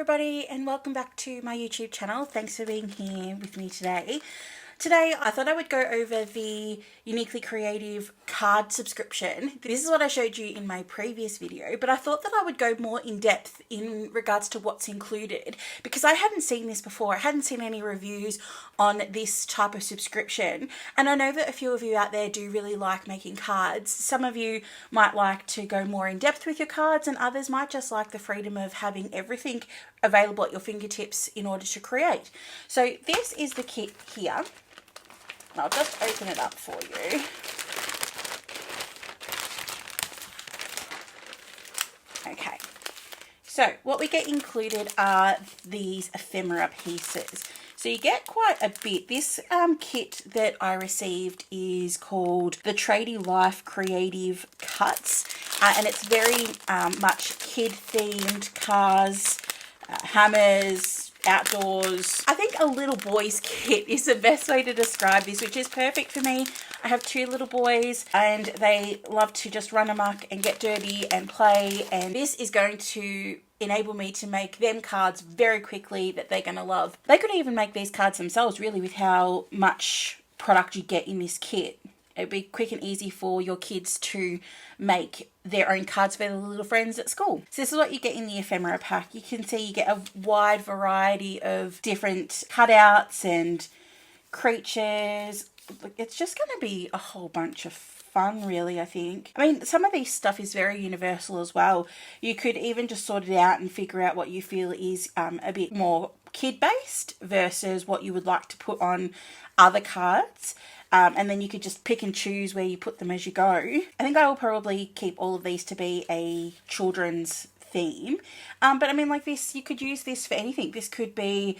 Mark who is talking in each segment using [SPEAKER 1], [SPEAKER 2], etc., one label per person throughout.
[SPEAKER 1] everybody, and welcome back to my YouTube channel. Thanks for being here with me today. Today I thought I would go over the Uniquely Creative card subscription. This is what I showed you in my previous video, but I thought that I would go more in depth in regards to what's included because I hadn't seen this before. I hadn't seen any reviews on this type of subscription, and I know that a few of you out there do really like making cards. Some of you might like to go more in depth with your cards, and others might just like the freedom of having everything available at your fingertips in order to create. So this is the kit here. I'll just open it up for you. Okay, so what we get included are these ephemera pieces. So you get quite a bit. This kit that I received is called the Tradie Life Creative Cuts, and it's very much kid themed: cars, hammers, outdoors. I think a little boy's kit is the best way to describe this, which is perfect for me. I have two little boys and they love to just run amok and get dirty and play, and this is going to enable me to make them cards very quickly that they're going to love. They could even make these cards themselves, really, with how much product you get in this kit. It'd be quick and easy for your kids to make their own cards for their little friends at school. So this is what you get in the ephemera pack. You can see you get a wide variety of different cutouts and creatures. It's just going to be a whole bunch of fun, really, I think. I mean, some of this stuff is very universal as well. You could even just sort it out and figure out what you feel is a bit more kid-based versus what you would like to put on other cards. And then you could just pick and choose where you put them as you go. I think I will probably keep all of these to be a children's theme. But I mean, like this, you could use this for anything. This could be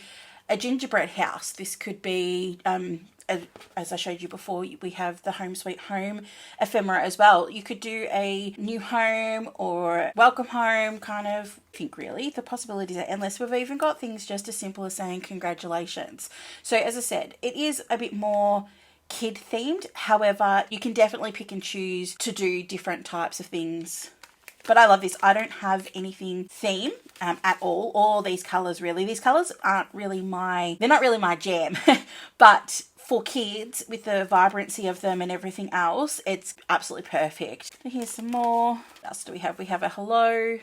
[SPEAKER 1] a gingerbread house. This could be, as I showed you before, we have the Home Sweet Home ephemera as well. You could do a new home or welcome home kind of. I think really the possibilities are endless. We've even got things just as simple as saying congratulations. So as I said, it is a bit more kid themed. However, you can definitely pick and choose to do different types of things. But I love this. I don't have anything theme at all these colors, really. These colors aren't really they're not really my jam. But for kids, with the vibrancy of them and everything else, it's absolutely perfect. Here's some more. What else do we have? We have a hello,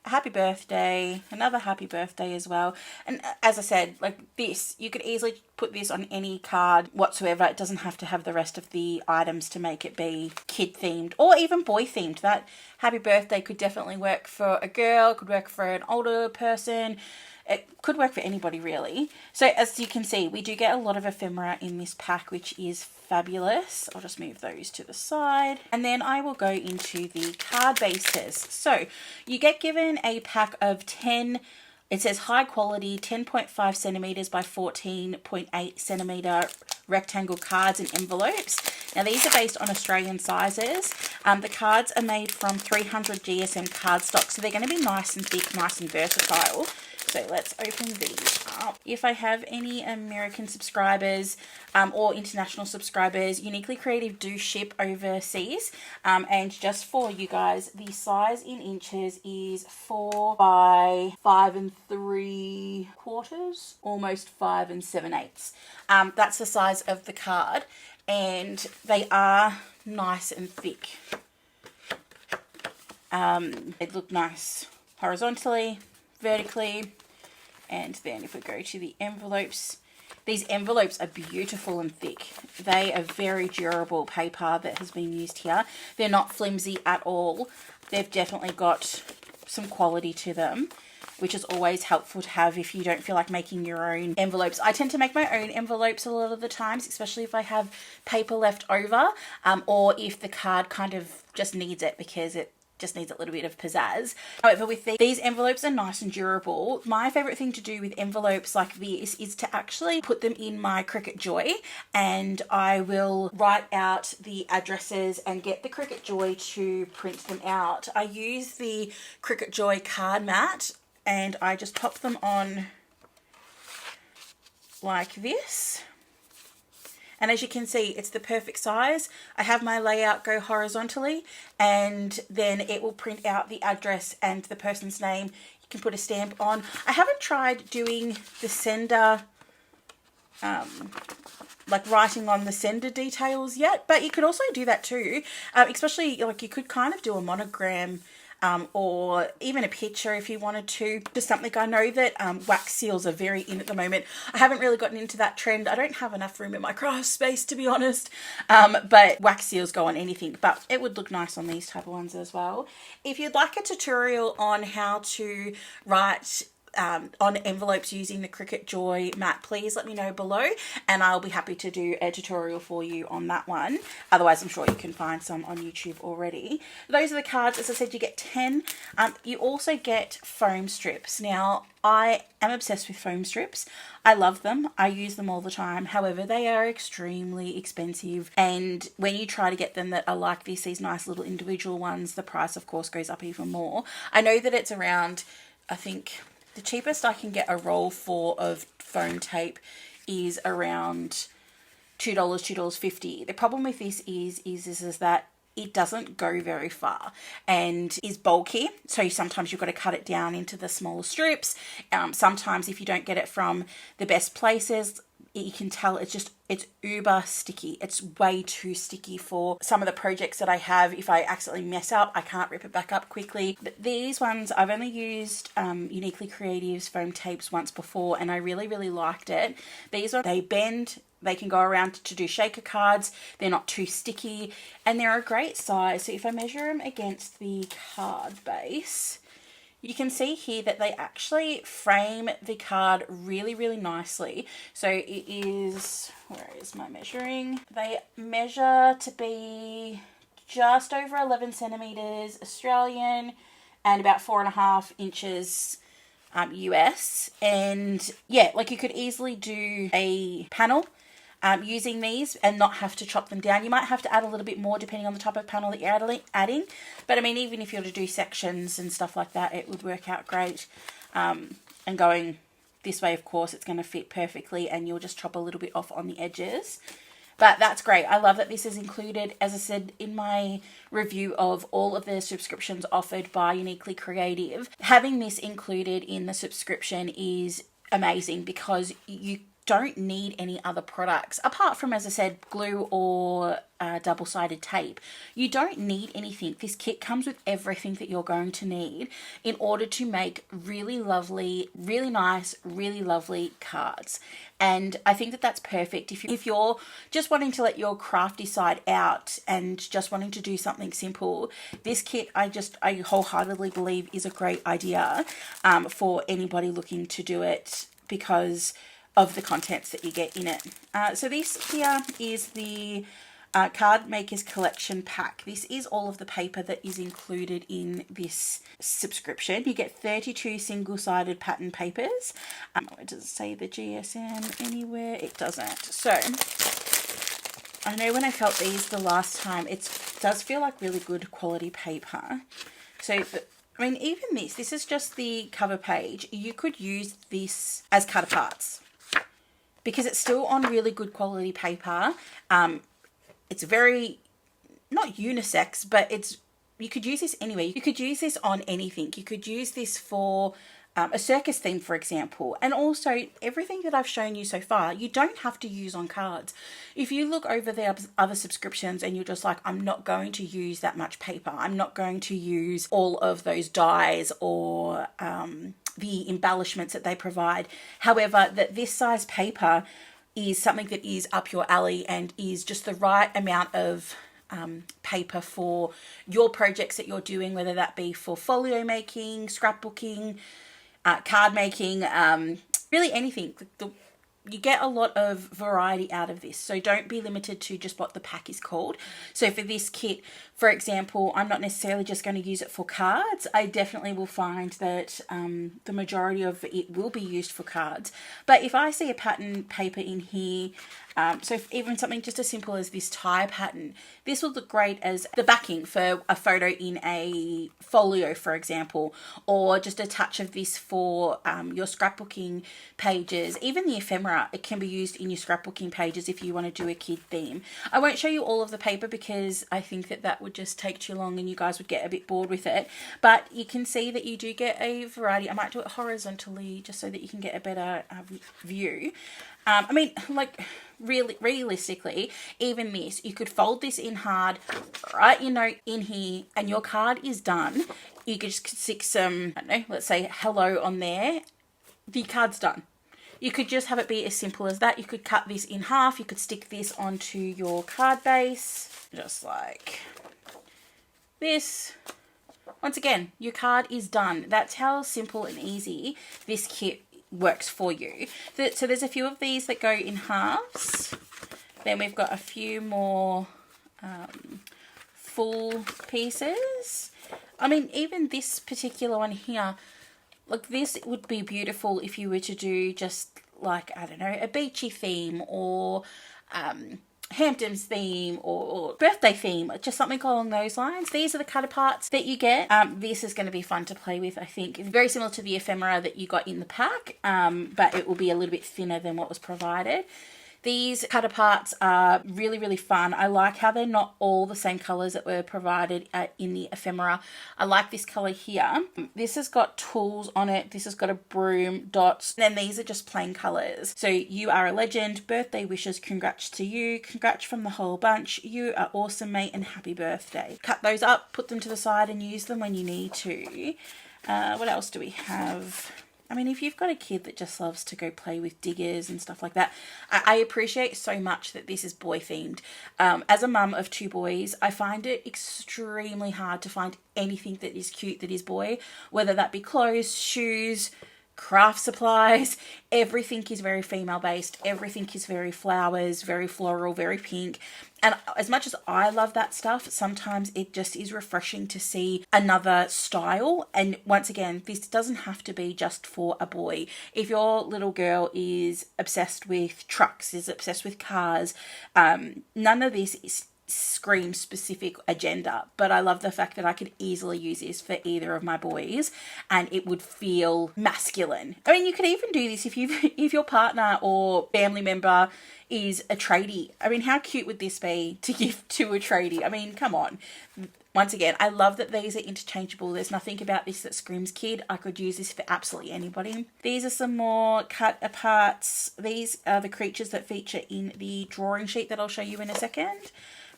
[SPEAKER 1] a happy birthday, another happy birthday as well. And as I said, like this, you could easily put this on any card whatsoever. It doesn't have to have the rest of the items to make it be kid themed or even boy themed. That happy birthday could definitely work for a girl, could work for an older person. It could work for anybody, really. So as you can see, we do get a lot of ephemera in this pack, which is fabulous. I'll just move those to the side. And then I will go into the card bases. So you get given a pack of 10, it says high quality 10.5 centimeters by 14.8 centimeter rectangle cards and envelopes. Now these are based on Australian sizes. The cards are made from 300 GSM cardstock, so they're going to be nice and thick, nice and versatile. So let's open these up. If I have any American subscribers or international subscribers, Uniquely Creative do ship overseas. And just for you guys, the size in inches is 4 by 5 3/4, almost 5 7/8. That's the size of the card, and they are nice and thick. They look nice horizontally, vertically. And then if we go to the envelopes, these envelopes are beautiful and thick. They are very durable paper that has been used here. They're not flimsy at all. They've definitely got some quality to them, which is always helpful to have if you don't feel like making your own envelopes. I tend to make my own envelopes a lot of the times, especially if I have paper left over, or if the card kind of just needs it because it just needs a little bit of pizzazz. However, with these envelopes are nice and durable. My favorite thing to do with envelopes like this is to actually put them in my Cricut Joy, and I will write out the addresses and get the Cricut Joy to print them out. I use the Cricut Joy card mat and I just pop them on like this. And as you can see, it's the perfect size. I have my layout go horizontally, and then it will print out the address and the person's name. You can put a stamp on. I haven't tried doing the sender, like writing on the sender details yet, but you could also do that too. Especially, like, you could kind of do a monogram, or even a picture if you wanted to. Just something, I know that wax seals are very in at the moment. I haven't really gotten into that trend. I don't have enough room in my craft space, to be honest. But wax seals go on anything, but it would look nice on these type of ones as well. If you'd like a tutorial on how to write on envelopes using the Cricut Joy mat, please let me know below, and I'll be happy to do a tutorial for you on that one. Otherwise, I'm sure you can find some on YouTube already. Those are the cards. As I said, you get 10. You also get foam strips. Now, I am obsessed with foam strips. I love them. I use them all the time. However, they are extremely expensive, and when you try to get them that are like this, these nice little individual ones, the price of course goes up even more. I know that it's around, I think the cheapest I can get a roll for of foam tape is around $2, $2.50. The problem with this is that it doesn't go very far and is bulky. So sometimes you've got to cut it down into the smaller strips. Sometimes if you don't get it from the best places, you can tell it's uber sticky. It's way too sticky for some of the projects that I have. If I accidentally mess up, I can't rip it back up quickly. But these ones, I've only used Uniquely Creative's foam tapes once before, and I really, really liked it. These they bend, they can go around to do shaker cards. They're not too sticky, and they're a great size. So if I measure them against the card base, you can see here that they actually frame the card really, really nicely. So it is, where is my measuring? They measure to be just over 11 centimeters Australian and about 4.5 inches US. And yeah, like, you could easily do a panel using these and not have to chop them down. You might have to add a little bit more depending on the type of panel that you're adding. But I mean, even if you were to do sections and stuff like that, it would work out great. And going this way, of course, it's going to fit perfectly, and you'll just chop a little bit off on the edges. But that's great. I love that this is included. As I said in my review of all of the subscriptions offered by Uniquely Creative, having this included in the subscription is amazing, because you don't need any other products apart from, as I said, glue or double-sided tape. You don't need anything. This kit comes with everything that you're going to need in order to make really lovely, really nice, really lovely cards. And I think that that's perfect if you're just wanting to let your crafty side out and just wanting to do something simple. This kit, I wholeheartedly believe, is a great idea for anybody looking to do it, because of the contents that you get in it. So this here is the Card Makers Collection Pack. This is all of the paper that is included in this subscription. You get 32 single-sided pattern papers. Where does it say the GSM anywhere? It doesn't. So I know when I felt these the last time, it does feel like really good quality paper. So I mean, even this is just the cover page. You could use this as cut aparts, because it's still on really good quality paper. It's very, not unisex, but you could use this anywhere. You could use this on anything. You could use this for a circus theme, for example. And also, everything that I've shown you so far, you don't have to use on cards. If you look over the other subscriptions and you're just like, I'm not going to use that much paper, I'm not going to use all of those dies or the embellishments that they provide. However, that this size paper is something that is up your alley and is just the right amount of paper for your projects that you're doing, whether that be for folio making, scrapbooking, card making, really anything. You get a lot of variety out of this, so don't be limited to just what the pack is called. So for this kit, For example, I'm not necessarily just going to use it for cards. I definitely will find that the majority of it will be used for cards. But if I see a pattern paper in here, so even something just as simple as this tie pattern, this will look great as the backing for a photo in a folio, for example, or just a touch of this for your scrapbooking pages. Even the ephemera, it can be used in your scrapbooking pages if you want to do a kid theme. I won't show you all of the paper because I think that would just take too long and you guys would get a bit bored with it. But you can see that you do get a variety. I might do it horizontally just so that you can get a better view. I mean, like, really, realistically, even this, you could fold this in hard, write your note in here, and your card is done. You could just stick some, I don't know, let's say hello on there. The card's done. You could just have it be as simple as that. You could cut this in half. You could stick this onto your card base, just like this. Once again, your card is done. That's how simple and easy this kit works for you. So there's a few of these that go in halves. Then we've got a few more full pieces. I mean, even this particular one here, like this would be beautiful if you were to do just like, I don't know, a beachy theme or Hamptons theme or birthday theme, just something along those lines. These are the cut aparts that you get. This is going to be fun to play with, I think. It's very similar to the ephemera that you got in the pack, but it will be a little bit thinner than what was provided. These cut aparts are really, really fun. I like how they're not all the same colours that were provided in the ephemera. I like this colour here. This has got tools on it. This has got a broom, dots, and then these are just plain colours. So you are a legend, birthday wishes, congrats to you, congrats from the whole bunch, you are awesome mate and happy birthday. Cut those up, put them to the side and use them when you need to. What else do we have? I mean, if you've got a kid that just loves to go play with diggers and stuff like that, I appreciate so much that this is boy themed. As a mum of 2 boys, I find it extremely hard to find anything that is cute that is boy, whether that be clothes, shoes, craft supplies. Everything is very female based. Everything is very flowers, very floral, very pink. And as much as I love that stuff, sometimes it just is refreshing to see another style. And once again, this doesn't have to be just for a boy. If your little girl is obsessed with trucks, is obsessed with cars, none of this is scream specific agenda, but I love the fact that I could easily use this for either of my boys and it would feel masculine. I mean, you could even do this if your partner or family member is a tradie. I mean, how cute would this be to give to a tradie? I mean, come on. Once again, I love that these are interchangeable. There's nothing about this that screams kid. I could use this for absolutely anybody. These are some more cut aparts. These are the creatures that feature in the drawing sheet that I'll show you in a second.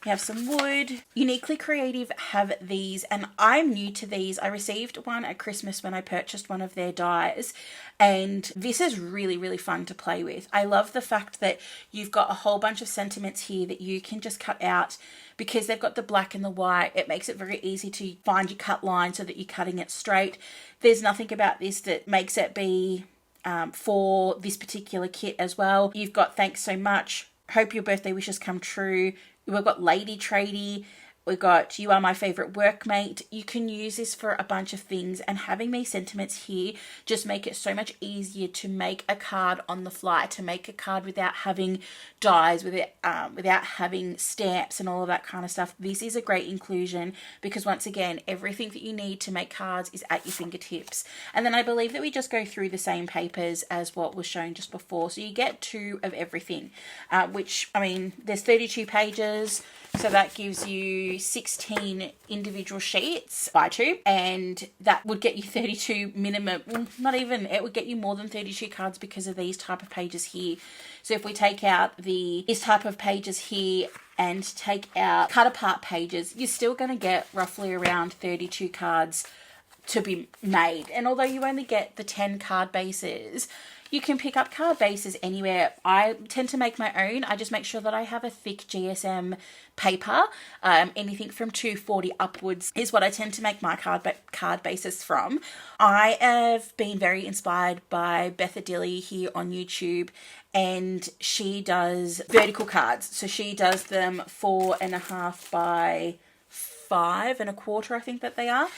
[SPEAKER 1] We have some wood. Uniquely Creative have these, and I'm new to these. I received one at Christmas when I purchased one of their dies, and this is really, really fun to play with. I love the fact that you've got a whole bunch of sentiments here that you can just cut out. Because they've got the black and the white, it makes it very easy to find your cut line so that you're cutting it straight. There's nothing about this that makes it be for this particular kit as well. You've got thanks so much, hope your birthday wishes come true. We've got Lady Tradie. We've got you are my favourite workmate. You can use this for a bunch of things, and having these sentiments here just make it so much easier to make a card on the fly, to make a card without having dies, without having stamps and all of that kind of stuff. This is a great inclusion because once again, everything that you need to make cards is at your fingertips. And then I believe that we just go through the same papers as what was shown just before. So you get 2 of everything, which, I mean, there's 32 pages. So that gives you 16 individual sheets by 2, and that would get you 32 minimum, well, not even, it would get you more than 32 cards because of these type of pages here. So if we take out this type of pages here and take out cut apart pages, you're still going to get roughly around 32 cards to be made. And although you only get the 10 card bases, you can pick up card bases anywhere. I tend to make my own. I just make sure that I have a thick GSM paper. Anything from 240 upwards is what I tend to make my card bases from. I have been very inspired by Betha Dilly here on YouTube, and she does vertical cards. So she does them 4.5 by 5.25, I think that they are.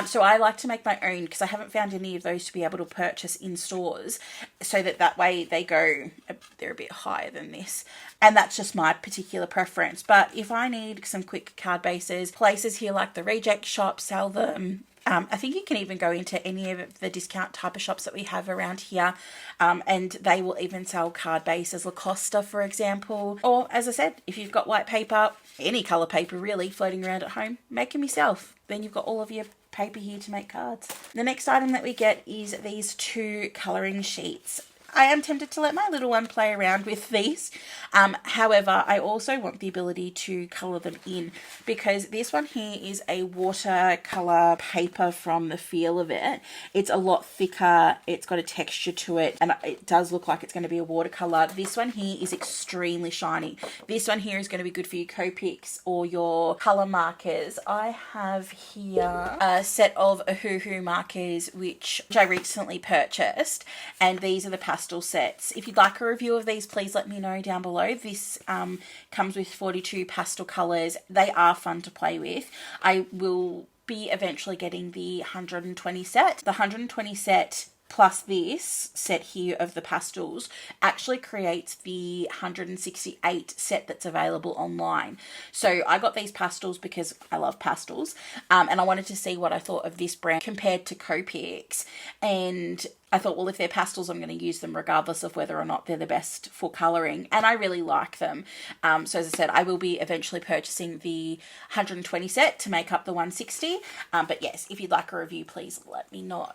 [SPEAKER 1] So I like to make my own because I haven't found any of those to be able to purchase in stores, so that way they're a bit higher than this. And that's just my particular preference. But if I need some quick card bases, places here like the Reject Shop sell them. I think you can even go into any of the discount type of shops that we have around here, and they will even sell card bases, Lacosta, for example. Or, as I said, if you've got white paper, any colour paper really, floating around at home, make them yourself. Then you've got all of your paper here to make cards. The next item that we get is these 2 colouring sheets. I am tempted to let my little one play around with these. However, I also want the ability to colour them in, because this one here is a watercolour paper from the feel of it. It's a lot thicker, it's got a texture to it, and it does look like it's going to be a watercolour. This one here is extremely shiny. This one here is going to be good for your Copics or your colour markers. I have here a set of Ohuhu markers which I recently purchased, and these are the pastel sets. If you'd like a review of these, please let me know down below. This comes with 42 pastel colours. They are fun to play with. I will be eventually getting the 120 set. The 120 set plus this set here of the pastels actually creates the 168 set that's available online. So I got these pastels because I love pastels, and I wanted to see what I thought of this brand compared to Copics, and I thought, well, if they're pastels, I'm going to use them regardless of whether or not they're the best for colouring, and I really like them. So as I said, I will be eventually purchasing the 120 set to make up the 160, but yes, if you'd like a review, please let me know.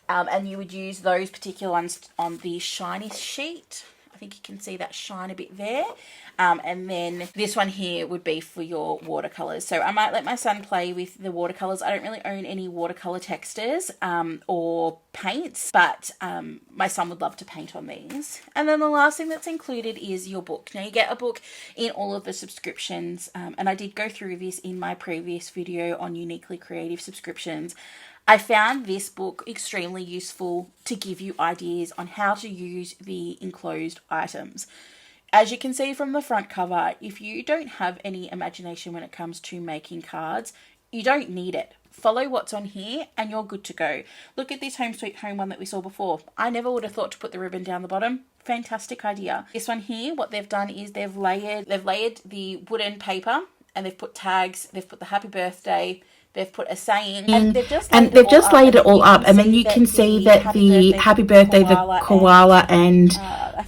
[SPEAKER 1] And you would use those particular ones on the shiny sheet. I think you can see that shine a bit there. And then this one here would be for your watercolours. So I might let my son play with the watercolours. I don't really own any watercolour textures or paints, but my son would love to paint on these. And then the last thing that's included is your book. Now you get a book in all of the subscriptions, and I did go through this in my previous video on Uniquely Creative subscriptions. I found this book extremely useful to give you ideas on how to use the enclosed items. As you can see from the front cover, if you don't have any imagination when it comes to making cards, you don't need it. Follow what's on here and you're good to go. Look at this Home Sweet Home one that we saw before. I never would have thought to put the ribbon down the bottom. Fantastic idea. This one here, what they've done is they've layered the wooden paper, and they've put tags, they've put the happy birthday, they've put a saying, and they've just laid it all up, and then you can see that the happy birthday, the koala, and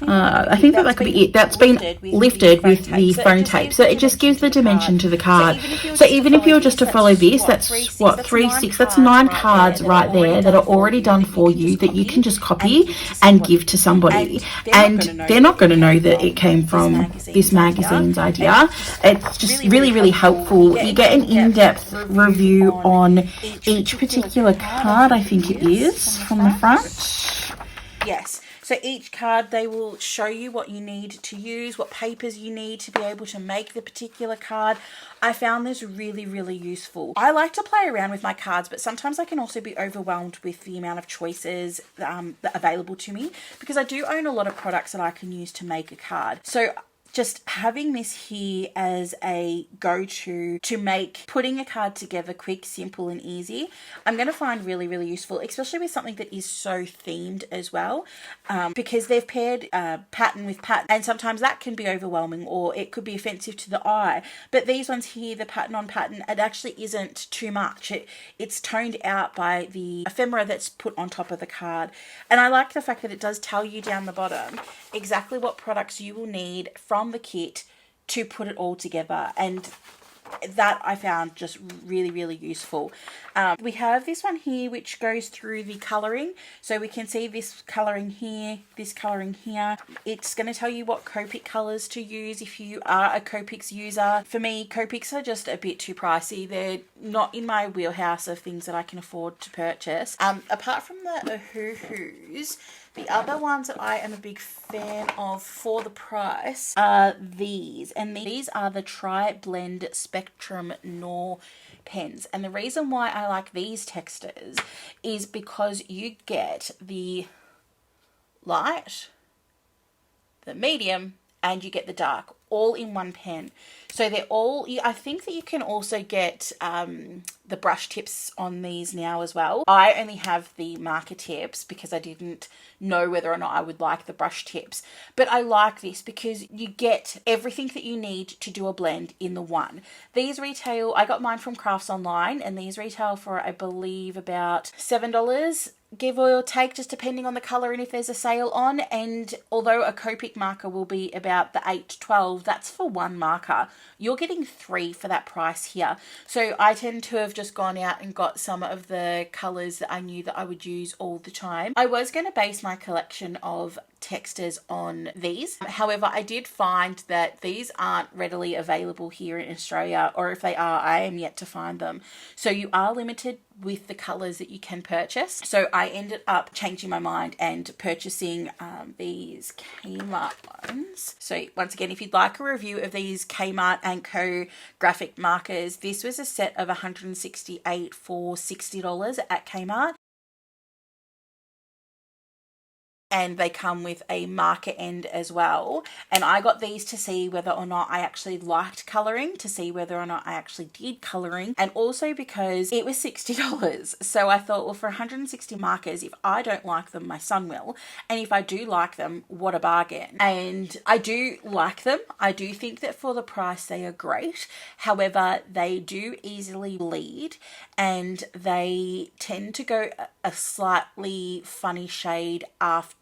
[SPEAKER 1] I think that could be it. That's been lifted with the phone tape, so it just gives the dimension to the card. So even if you were just to follow this, that's what, 3, 6, that's 9 cards right there that are already done for you that you can just copy and give to somebody, and they're not going to know that it came from this magazine's idea. It's just really, really helpful. You get an in-depth review on each particular card, I think it is, from the front. Yes. So each card, they will show you what you need to use, what papers you need to be able to make the particular card. I found this really, really useful. I like to play around with my cards, but sometimes I can also be overwhelmed with the amount of choices that are available to me, because I do own a lot of products that I can use to make a card. So just having this here as a go-to to make putting a card together quick, simple and easy, I'm going to find really, really useful, especially with something that is so themed as well, because they've paired pattern with pattern, and sometimes that can be overwhelming or it could be offensive to the eye. But these ones here, the pattern on pattern, it actually isn't too much. It's toned out by the ephemera that's put on top of the card. And I like the fact that it does tell you down the bottom exactly what products you will need from the kit to put it all together, and that I found just really, really useful. We have this one here which goes through the colouring, so we can see this colouring here, this colouring here. It's going to tell you what Copic colours to use if you are a Copics user. For me, Copics are just a bit too pricey. They're not in my wheelhouse of things that I can afford to purchase. Apart from the Ohuhus, the other ones that I am a big fan of for the price are these. And these are the Tri-Blend Spectrum Nor pens. And the reason why I like these textures is because you get the light, the medium, and you get the dark, all in one pen. So they're all, I think that you can also get the brush tips on these now as well. I only have the marker tips because I didn't know whether or not I would like the brush tips. But I like this because you get everything that you need to do a blend in the one. These retail, I got mine from Crafts Online, and these retail for, I believe, about $7. Give or take, just depending on the colour and if there's a sale on. And although a Copic marker will be about the 8 to 12, that's for one marker. You're getting 3 for that price here. So I tend to have just gone out and got some of the colours that I knew that I would use all the time. I was going to base my collection of textures on these. However, I did find that these aren't readily available here in Australia, or if they are, I am yet to find them. So you are limited with the colours that you can purchase. So I ended up changing my mind and purchasing these Kmart ones. So once again, if you'd like a review of these Kmart & Co graphic markers, this was a set of 168 for $60 at Kmart. And they come with a marker end as well. And I got these to see whether or not I actually liked colouring, to see whether or not I actually did colouring, and also because it was $60. So I thought, well, for 160 markers, if I don't like them, my son will. And if I do like them, what a bargain. And I do like them. I do think that for the price, they are great. However, they do easily bleed, and they tend to go a slightly funny shade after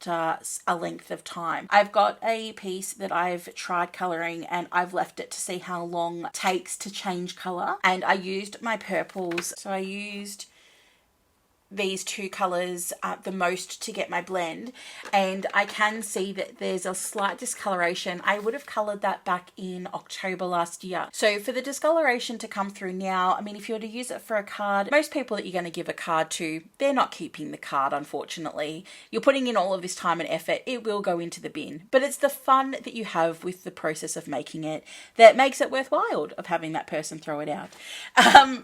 [SPEAKER 1] a length of time. I've got a piece that I've tried colouring, and I've left it to see how long it takes to change colour, and I used my purples. So I used these two colours the most to get my blend, and I can see that there's a slight discoloration. I would have coloured that back in October last year. So for the discoloration to come through now, I mean, if you were to use it for a card, most people that you're going to give a card to, they're not keeping the card, unfortunately. You're putting in all of this time and effort, it will go into the bin. But it's the fun that you have with the process of making it that makes it worthwhile of having that person throw it out.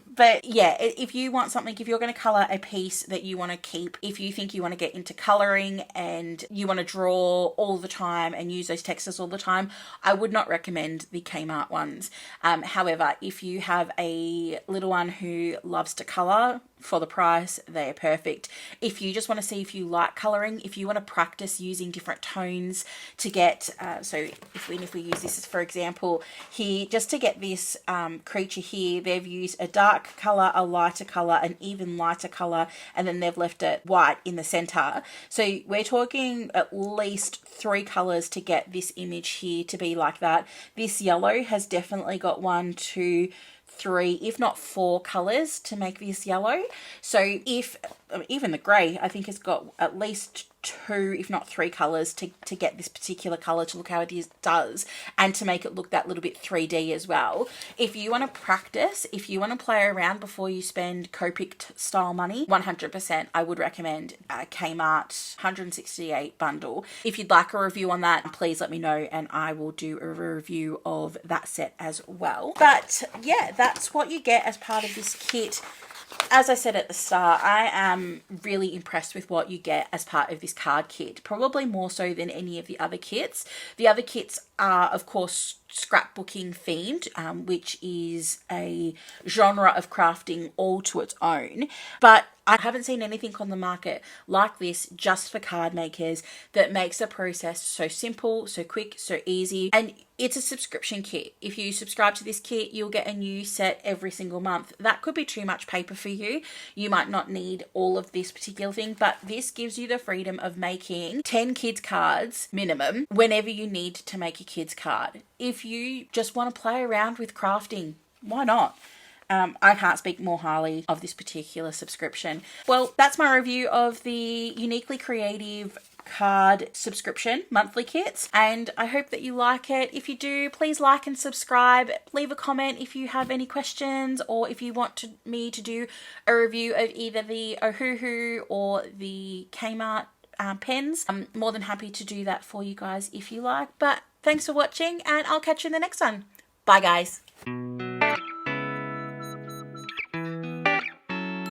[SPEAKER 1] But yeah, if you want something, if you're going to colour a piece that you want to keep, if you think you want to get into colouring and you want to draw all the time and use those textures all the time, I would not recommend the Kmart ones. However, if you have a little one who loves to colour, for the price, they are perfect. If you just want to see if you like colouring, if you want to practice using different tones to get, so if we use this as for example here, just to get this creature here, they've used a dark colour, a lighter colour, an even lighter colour, and then they've left it white in the centre. So we're talking at least 3 colours to get this image here to be like that. This yellow has definitely got 1, 2, 3, if not 4 colours to make this yellow. So if even the grey, I think, has got at least 2, if not 3 colours to get this particular colour to look how it does, and to make it look that little bit 3D as well. If you want to practice, if you want to play around before you spend Copic style money, 100% I would recommend Kmart 168 bundle. If you'd like a review on that, please let me know and I will do a review of that set as well. But yeah, that's what you get as part of this kit. As I said at the start, I am really impressed with what you get as part of this card kit, probably more so than any of the other kits. The other kits are, of course, scrapbooking themed, which is a genre of crafting all to its own. But I haven't seen anything on the market like this just for card makers that makes the process so simple, so quick, so easy. And it's a subscription kit. If you subscribe to this kit, you'll get a new set every single month. That could be too much paper for you. You might not need all of this particular thing, but this gives you the freedom of making 10 kids cards minimum whenever you need to make a kids card. If you just want to play around with crafting, why not? I can't speak more highly of this particular subscription. Well, that's my review of the Uniquely Creative card subscription monthly kits, and I hope that you like it. If you do, please like and subscribe. Leave a comment if you have any questions, or if you want me to do a review of either the Ohuhu or the Kmart pens. I'm more than happy to do that for you guys if you like. But thanks for watching, and I'll catch you in the next one. Bye guys.